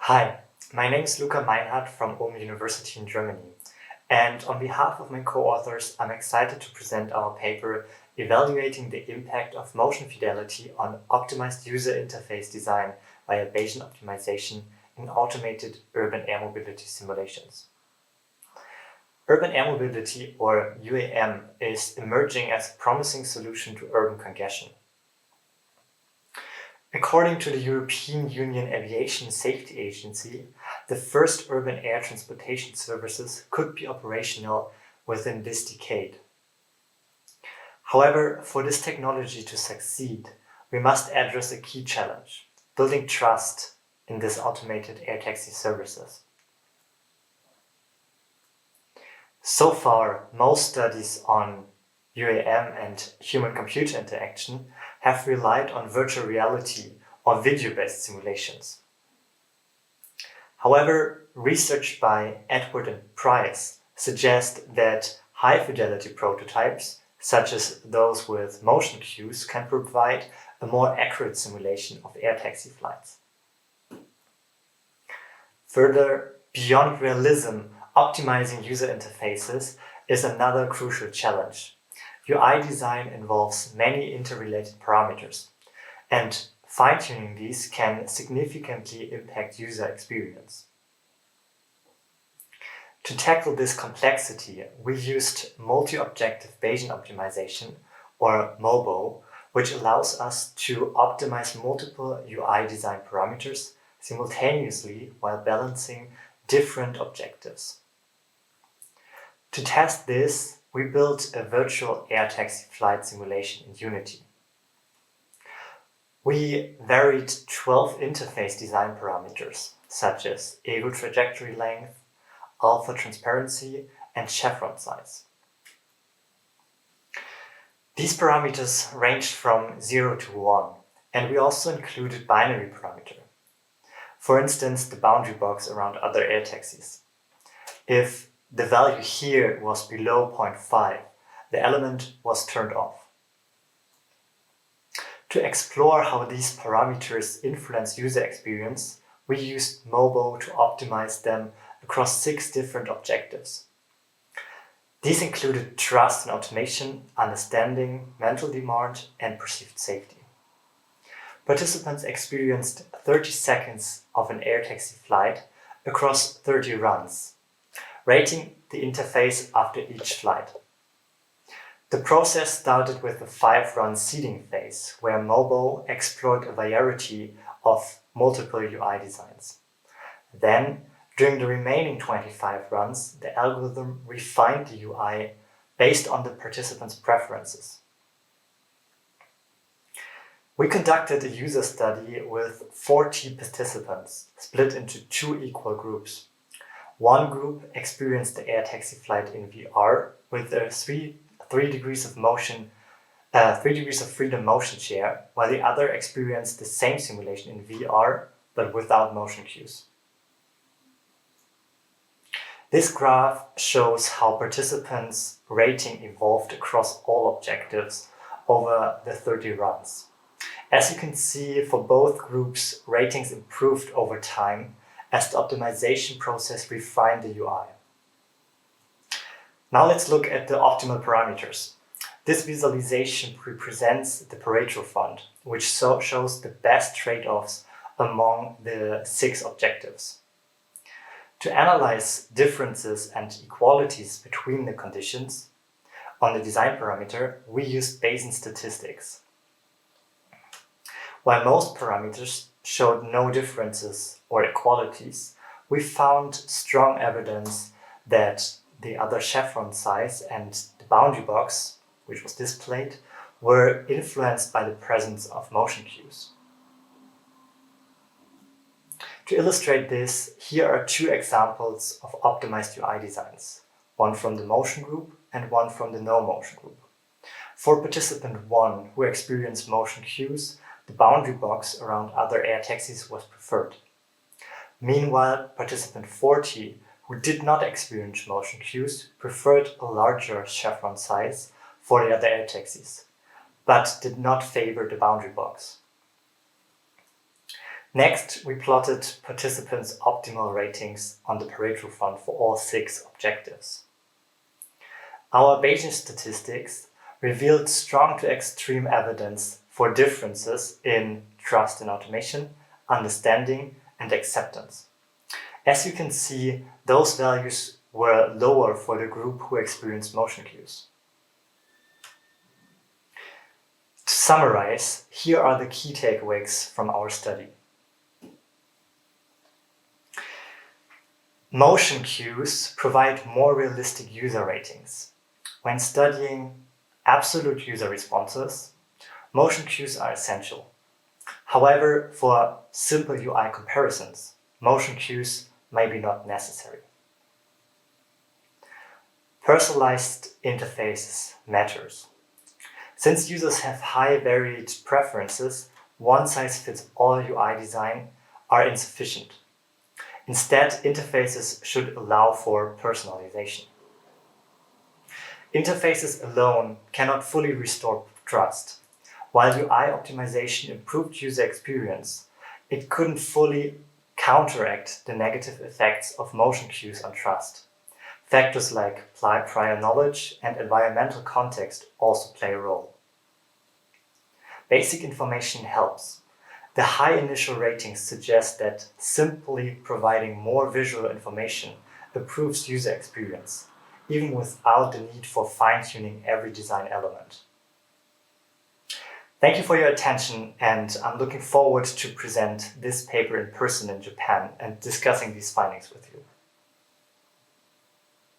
Hi, my name is Luca-Maxim from Ulm University in Germany, and on behalf of my co-authors, I'm excited to present our paper evaluating the impact of motion fidelity on optimized user interface design via Bayesian optimization in automated urban air mobility simulations. Urban air mobility, or UAM, is emerging as a promising solution to urban congestion. According to the European Union Aviation Safety Agency, the first urban air transportation services could be operational within this decade. However, for this technology to succeed, we must address a key challenge: building trust in these automated air taxi services. So far, most studies on UAM and human-computer interaction have relied on virtual reality or video-based simulations. However, research by Edward and Price suggests that high-fidelity prototypes, such as those with motion cues, can provide a more accurate simulation of air taxi flights. Further, beyond realism, optimizing user interfaces is another crucial challenge. UI design involves many interrelated parameters, and fine-tuning these can significantly impact user experience. To tackle this complexity, we used multi-objective Bayesian optimization, or MOBO, which allows us to optimize multiple UI design parameters simultaneously while balancing different objectives. To test this, we built a virtual air taxi flight simulation in Unity. We varied 12 interface design parameters, such as ego trajectory length, alpha transparency, and chevron size. These parameters ranged from 0 to 1, and we also included binary parameter. For instance, the boundary box around other air taxis. If the value here was below 0.5, the element was turned off. To explore how these parameters influence user experience, we used MOBO to optimize them across 6 different objectives. These included trust and automation, understanding, mental demand, and perceived safety. Participants experienced 30 seconds of an air taxi flight across 30 runs, rating the interface after each flight. The process started with a 5-run seeding phase, where MOBO explored a variety of multiple UI designs. Then, during the remaining 25 runs, the algorithm refined the UI based on the participants' preferences. We conducted a user study with 40 participants, split into 2 equal groups. One group experienced the air taxi flight in VR with a 3 degrees of freedom motion share, while the other experienced the same simulation in VR but without motion cues. This graph shows how participants' rating evolved across all objectives over the 30 runs. As you can see, for both groups, ratings improved over time as the optimization process refined the UI. Now let's look at the optimal parameters. This visualization represents the Pareto fund, which shows the best trade-offs among the 6 objectives. To analyze differences and equalities between the conditions on the design parameter, we used Bayesian statistics. While most parameters showed no differences or equalities, we found strong evidence that the other chevron size and the boundary box, which was displayed, were influenced by the presence of motion cues. To illustrate this, here are 2 examples of optimized UI designs, one from the motion group and one from the no motion group. For participant 1, who experienced motion cues, the boundary box around other air taxis was preferred. Meanwhile, participant 40, who did not experience motion cues, preferred a larger chevron size for the other air taxis, but did not favor the boundary box. Next, we plotted participants' optimal ratings on the Pareto front for all 6 objectives. Our Bayesian statistics revealed strong to extreme evidence for differences in trust in automation, understanding, and acceptance. As you can see, those values were lower for the group who experienced motion cues. To summarize, here are the key takeaways from our study. Motion cues provide more realistic user ratings. When studying absolute user responses, motion cues are essential. However, for simple UI comparisons, motion cues may be not necessary. Personalized interfaces matters. Since users have high varied preferences, one-size-fits-all UI design are insufficient. Instead, interfaces should allow for personalization. Interfaces alone cannot fully restore trust. While UI optimization improved user experience, it couldn't fully counteract the negative effects of motion cues on trust. Factors like prior knowledge and environmental context also play a role. Basic information helps. The high initial ratings suggest that simply providing more visual information improves user experience, even without the need for fine-tuning every design element. Thank you for your attention, and I'm looking forward to present this paper in person in Japan and discussing these findings with you.